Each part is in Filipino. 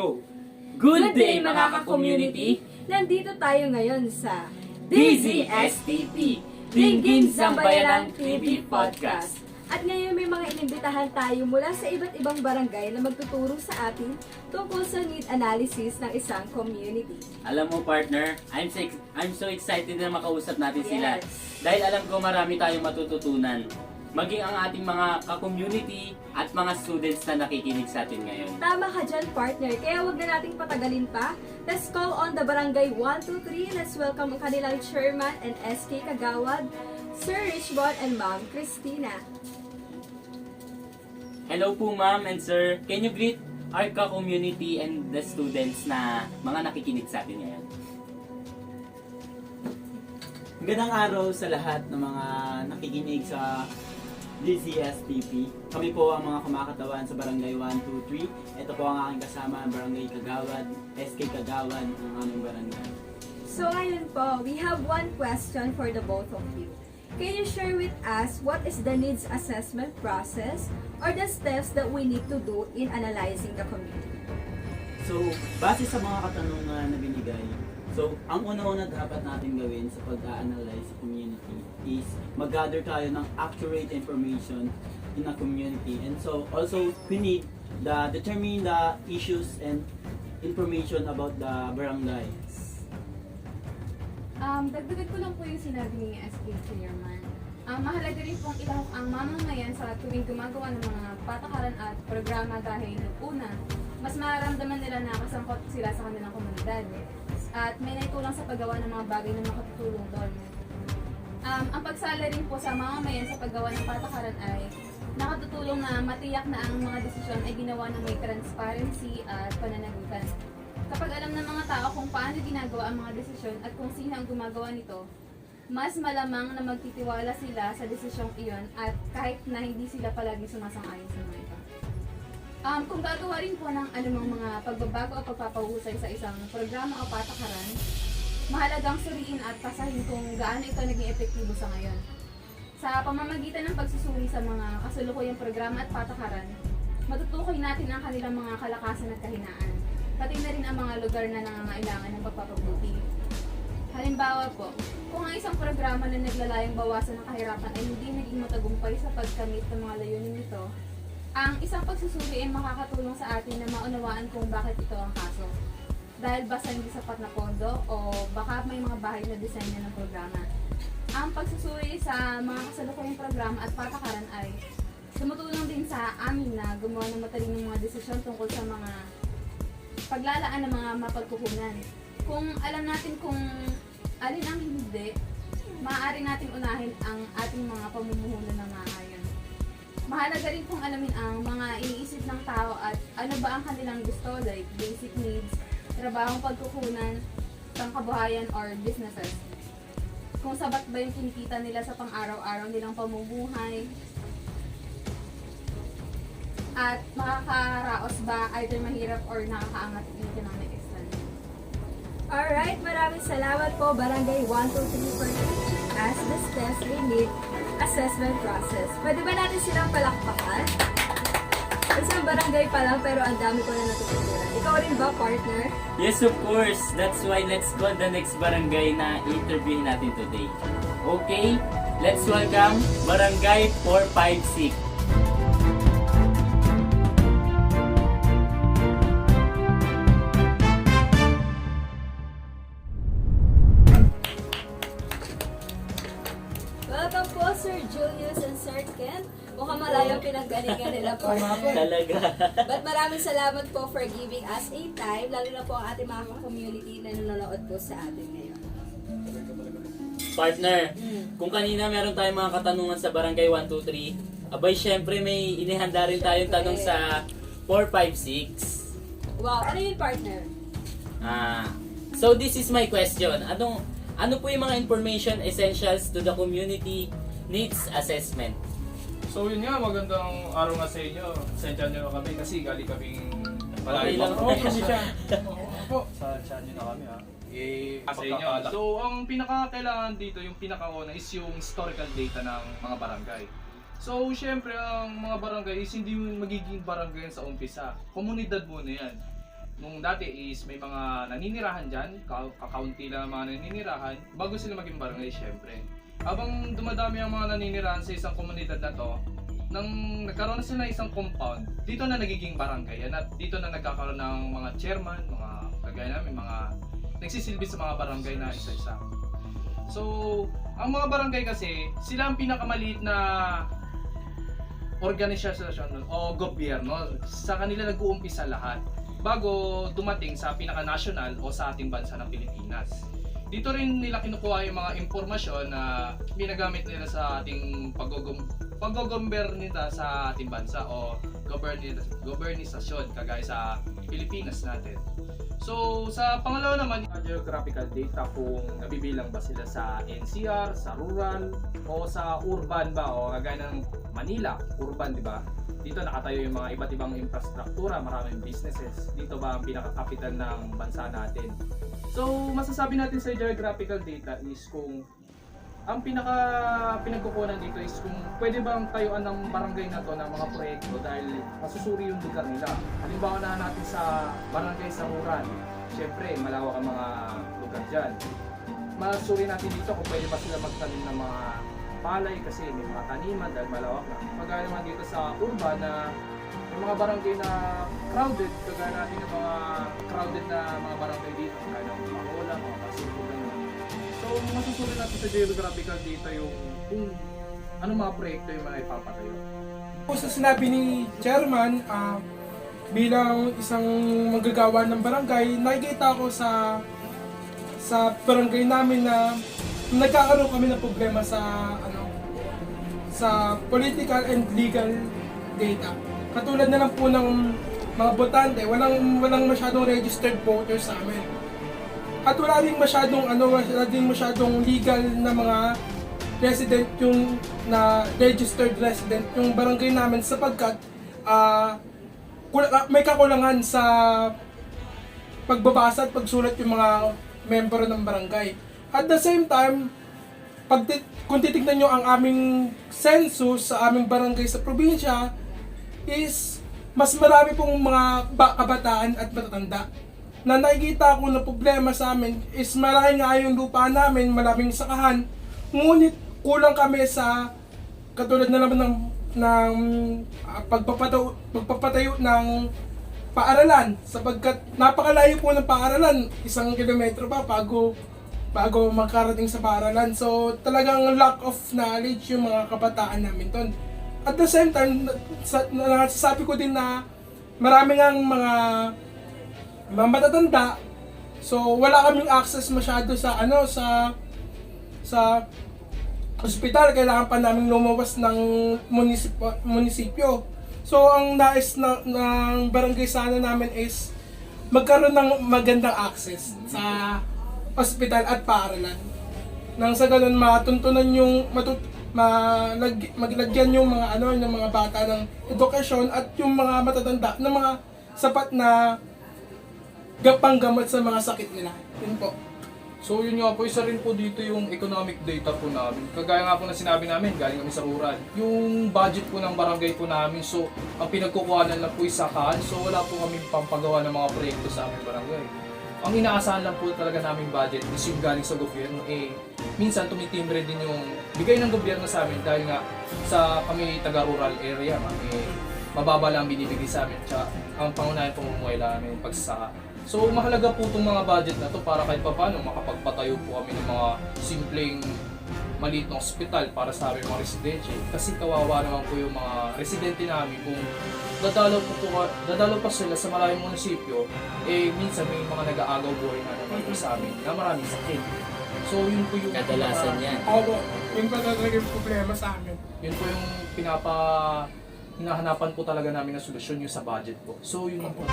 go! Good day mga ka-community! Nandito tayo ngayon sa DZSTP, Dinggin Zambayanan TV Podcast. At ngayon may mga inimbitahan tayo mula sa iba't ibang barangay na magtuturo sa atin tungkol sa need analysis ng isang community. Alam mo partner, I'm so excited na makausap natin sila. Yes. Dahil alam ko marami tayong matututunan. Maging ang ating mga ka-community at mga students na nakikinig sa atin ngayon. Tama ka dyan, partner. Kaya wag na nating patagalin pa. Let's call on the Barangay 123. Let's welcome ang kanilang chairman and SK Kagawad, Sir Richbon and Ma'am Christina. Hello po ma'am and sir. Can you greet our ka-community and the students na mga nakikinig sa atin ngayon? Magandang araw sa lahat ng mga nakikinig sa DZSTP. Kami po ang mga kumakatawan sa Barangay 123. Ito po ang aking kasama, Barangay Kagawad, SK Kagawad, ang aming barangay. So ngayon po, we have one question for the both of you. Can you share with us what is the needs assessment process or the steps that we need to do in analyzing the community? So, base sa mga katanungan na binigay, so, ang una-una dapat natin gawin sa pag-a-analyze sa community is mag-gather tayo ng accurate information in a community. And so, also, we need determine the issues and information about the barangay. Dagdagan ko lang po yung sinabi ni SK Chairman. Mahalaga rin pong ilahok ang mamamayan sa tuwing gumagawa ng mga patakaran at programa dahil una, mas mararamdaman nila na kasangkot sila sa kanilang komunidad at may naitulong sa paggawa ng mga bagay na makatutulong doon. Ang pagsala rin po sa mamamayan sa paggawa ng patakaran ay nakatutulong na matiyak na ang mga desisyon ay ginawa ng may transparency at pananagutan. Kapag alam ng mga tao kung paano ginagawa ang mga desisyon at kung sino ang gumagawa nito, mas malamang na magtitiwala sila sa desisyong iyon at kahit na hindi sila palagi sumasang-ayon sa mga ito. Kung gagawa rin po ng anumang mga pagbabago o pagpapahusay sa isang programa o patakaran, mahalagang suriin at pasahin kung gaano ito naging epektibo sa ngayon. Sa pamamagitan ng pagsusuri sa mga kasalukuyang programa at patakaran, matutukoy natin ang kanilang mga kalakasan at kahinaan, pati na rin ang mga lugar na nangangailangan ng pagpapabuti. Halimbawa po, kung ang isang programa na naglalayong bawasan ng kahirapan ay hindi naging matagumpay sa pagkamit ng mga layunin nito, ang isang pagsusuri ay makakatulong sa atin na maunawaan kung bakit ito ang kaso. Dahil basta hindi sapat na pondo o baka may mga bahid na disenyo ng programa. Ang pagsusuri sa mga kasalukuyang programa at patakaran ay tumutulong din sa amin na gumawa ng matalinong mga desisyon tungkol sa mga paglalaan ng mga mapagkukunan. Kung alam natin kung alin ang hindi, maaari natin unahin ang ating mga pamumuhunan ng maayon. Mahalaga rin kung alamin ang mga iniisip ng tao at ano ba ang kanilang gusto like basic needs, trabahong pagkukunan, pangkabuhayan or businesses. Kung sapat ba yung kinikita nila sa pang-araw-araw nilang pamumuhay, at makakaraos ba either mahirap or nakakaangat yung economic expansion. Alright, maraming salamat po Barangay 123 for teaching us the steps we need assessment process. Pwede ba natin silang palakpakan? Isang barangay pa lang pero ang dami ko na natutunan. Ikaw rin ba, partner? Yes, of course. That's why let's go the next barangay na interviewin natin today. Okay, let's welcome Barangay 456. Welcome po, Sir Julius and Sir Ken. Mukhang malayo pinanggalingan nila po. Talaga. But maraming salamat po for giving us a time, lalo na po ang ating mga community na nanonood po sa atin ngayon. Partner, kung kanina meron tayong mga katanungan sa Barangay 123, abay syempre may inihanda rin tayong tanong sa 456. Wow, ano yun, partner? So this is my question. Ano po yung mga information essentials to the community needs assessment? So yun nga, magandang araw nga sa inyo. Sensya nyo na kami kasi galing kaming malayo lang. pa. Oo, probinsya. Oo, sa nyo na kami ha. Sa inyo. So ang pinaka-kailangan dito, yung pinaka-una is yung historical data ng mga barangay. So syempre ang mga barangay is hindi magiging barangay sa umpisa. Komunidad muna yan. nung dati is may mga naninirahan dyan, kakaunti lang ang mga naninirahan, bago sila maging barangay syempre. Habang dumadami ang mga naninirahan sa isang komunidad na to, nang nagkaroon na sila ng isang compound, dito na nagiging barangay at dito na nagkakaroon ng mga chairman, mga kagaya namin, mga nagsisilbi sa mga barangay na isa-isa. So, ang mga barangay kasi, sila ang pinakamaliit na organisasyon o gobyerno. Sa kanila nag-uumpisa lahat bago dumating sa pinaka-national o sa ating bansa ng Pilipinas. Dito rin nila kinukuha yung mga impormasyon na ginagamit nila sa ating pag-gobernita sa ating bansa o gobernisasyon kagaya sa Pilipinas natin. So, sa pangalawa naman, geographical data kung nabibilang ba sila sa NCR, sa rural, o sa urban ba, o kagaya ng Manila, urban, di ba? Dito nakatayo yung mga iba't ibang infrastruktura, maraming businesses. Dito ba ang pinaka-capital ng bansa natin? So, masasabi natin sa geographical data is kung ang pinagkukunan dito is kung pwede bang tayuan ng barangay na to ng mga proyekto dahil masusuri yung lugar nila. Halimbawa na natin sa barangay sa rural. Siyempre, malawak ang mga lugar dyan. Masuri natin dito kung pwede pa sila magtanim ng mga palay kasi may mga taniman dahil malawak na. Kagaya naman dito sa urban na may mga barangay na crowded, kagaya natin ng mga crowded na mga barangay dito, kagaya ng mga Ola, mga Pasito, gano'n. So, masusulit natin sa geographical data yung kung anong mga proyekto yung mga ipapatayo. Sa sinabi ni Chairman, bilang isang manggagawa ng barangay, nakikita ko sa barangay namin na nagkakaroon kami ng problema sa political and legal data. Katulad na lang po ng mga botante, walang masyadong registered voters sa amin. At wala rin masyadong legal na mga resident yung na registered resident yung barangay namin sapagkat may kakulangan sa pagbabasa at pagsulat yung mga member ng barangay. At the same time, kung titignan nyo ang aming census sa aming barangay sa probinsya, is mas marami pong mga kabataan at matatanda. Na nakikita ko na problema sa amin is marami nga yung lupa namin, maraming sakahan, ngunit kulang kami sa katulad na naman ng pagpapatayo ng paaralan sapagkat napakalayo po ng paaralan, 1 kilometro pa bago makarating sa paaralan. So talagang lack of knowledge yung mga kabataan namin doon. At the same time, nasasabi ko din na marami ngang mga matatanda, so wala kaming access masyado sa ospital, kailangan pa namin lumawas ng munisipyo. So ang nais ng barangay sana namin is magkaroon ng magandang access sa ospital at paaralan. Nang sa ganun matuntunan yung maglagyan yung mga yung mga bata ng edukasyon at yung mga matatanda ng mga sapat na panggamot sa mga sakit nila. Yun po. So yun nga po, isa rin po dito yung economic data po namin. Kagaya nga po na sinabi namin, galing kami sa rural. Yung budget po ng barangay po namin, so ang pinagkukuhanan lang po is sakahan. So wala po kami pampagawa ng mga proyekto sa aming barangay. Ang inaasahan lang po talaga naming budget is yung galing sa gobyerno. Minsan tumitimbre din yung bigay ng gobyerno sa amin dahil nga sa kami taga-rural area, mababa lang binibigay sa amin. Tsaka ang pangunahin pamumuhay lang namin pagsasaka. So mahalaga po itong mga budget na to para kahit paano makapagpatayo po kami ng mga simpleng maliit na ospital para sa aming mga residente. Kasi kawawa naman po yung mga residente namin kung dadalo pa sila sa maraming munisipyo, minsan may mga nag-aagaw buhay na naman po sa amin na maraming sakit. So yun po yung Kadalasan yan. Opo, yun pa talaga yung problema sa amin. Yun po yung hinahanapan po talaga namin na solusyon yung sa budget po. So yun po.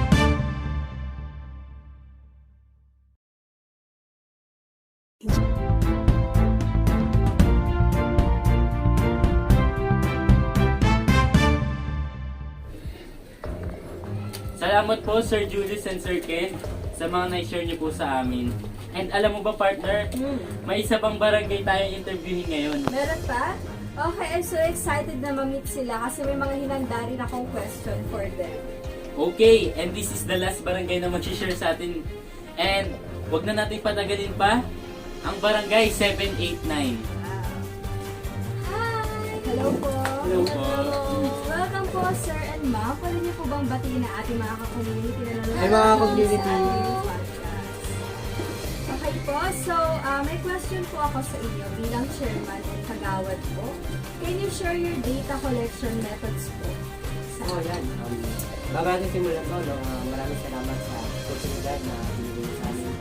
Salamat po Sir Julius and Sir Ken sa mga na-share niyo po sa amin. And alam mo ba partner, may isa pang barangay tayong interviewin ngayon. Meron pa? Okay, I'm so excited na ma-meet sila kasi may mga hinanda rin akong question for them. Okay, and this is the last barangay na mag-share sa atin. And wag na natin patagalin pa. Ang barangay 789. Hi! Hello po! Hello po. Welcome po, sir and ma'am. Pwede niyo po bang batiin na ating mga ka-community na nanonood Hi, mga sa community. ating podcast? Okay po, so may question po ako sa inyo bilang chairman at kagawad po. Can you share your data collection methods po? Oh, yan. Bago natin simulan to, no, maraming salamat sa oportunidad na binigay niyo sa amin.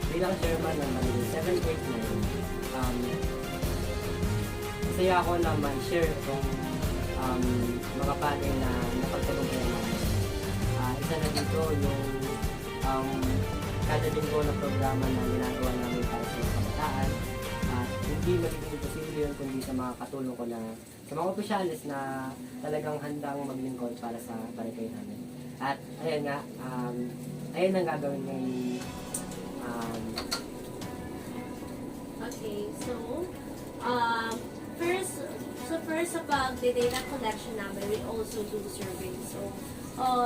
Bilang chairman ng Barangay 789, masaya ako na ma-share itong mga panel na napagtulungan namin. Isa na dito yung kada linggo na programa na ginagawa namin para sa mga kabataan. Hindi magiging posible yun kundi sa mga katulong ko na sa mga opisyalis na talagang handang maglingkod para sa barangay namin. At ayan nga, ayan ang gagawin ngayon. Okay, so first sa pag-data collection namin, we also do surveys. So,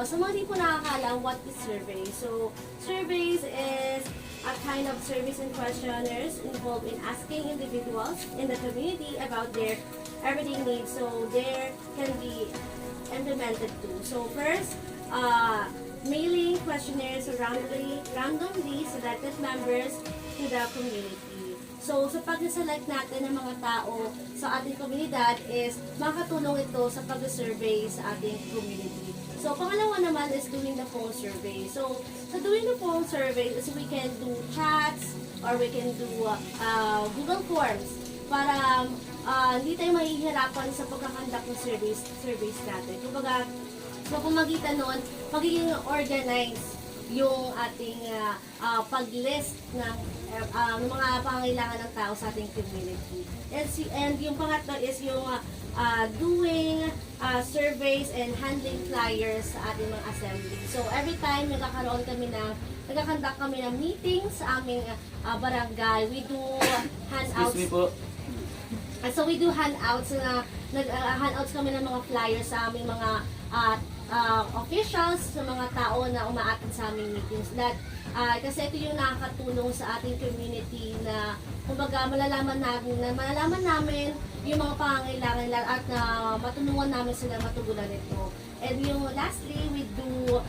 sa mga di po nakakala, what is survey? So, surveys is a kind of surveys and questionnaires involved in asking individuals in the community about their everyday needs. So, there can be implemented too. So, first, mailing questionnaires randomly selected members to the community. So, sa pag-select natin ng mga tao sa ating komunidad is makatulong ito sa pag-survey sa ating community. So, pangalawa naman is doing the phone survey. So, sa doing the phone survey is we can do chats or we can do Google Forms para hindi tayo mahihirapan sa pagkakandak ng surveys natin. Kumbaga, sa pamagitan noon, magiging organized yung ating pag-list ng mga pangangailangan ng tao sa ating community. And yung pangatlo is yung doing surveys and handling flyers sa ating mga assembly. So every time nagkakandak kami ng meeting sa aming barangay, we do handouts. Excuse me po. So we do handouts handouts kami ng mga flyers sa aming mga officials, sa mga tao na umaattend sa aming meetings. Kasi ito yung nakakatulong sa ating community na kumbaga malalaman namin yung mga pangangailangan nila at matulungan namin sila matugunan ito. And yung lastly, we do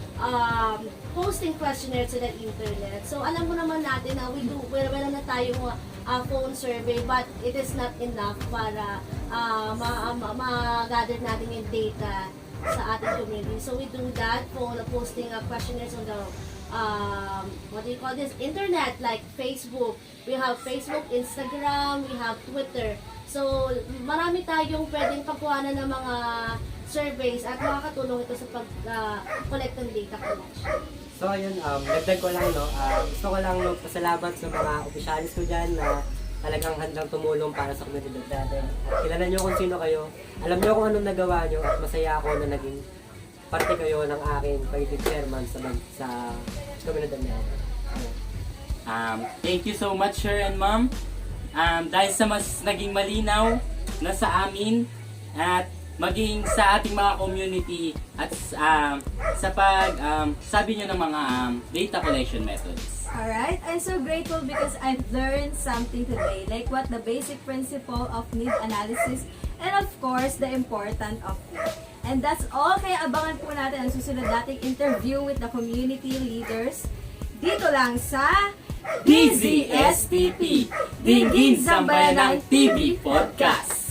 posting questionnaires to the internet. So alam mo naman natin na meron na tayong phone survey, but it is not enough para ma-gather natin yung data sa ating community. So we do that, posting questionnaires on the internet, like Facebook. We have Facebook, Instagram, we have Twitter. So marami tayong pwedeng pagkuhanan ng mga surveys at makakatulong ito sa pag-collect ng data collection. So ayun, dagdag ko lang, no, gusto ko lang magpasalamat sa mga opisyalis ko dyan na talagang handang tumulong para sa komunidad natin. Kilala nyo kung sino kayo, alam nyo kung anong nagawa nyo, at masaya ako na naging parte kayo ng aking pagiging chairman sa komunidad natin. Thank you so much, sir and ma'am. Dahil sa mas naging malinaw na sa amin at maging sa ating mga community at sa sabi nyo ng mga data collection methods. Alright, I'm so grateful because I've learned something today, like what the basic principle of need analysis and of course, the importance of need. And that's all, kaya abangan po natin ang susunod nating interview with the community leaders dito lang sa DZSTP, Dinggin Sambayanang TV Podcast.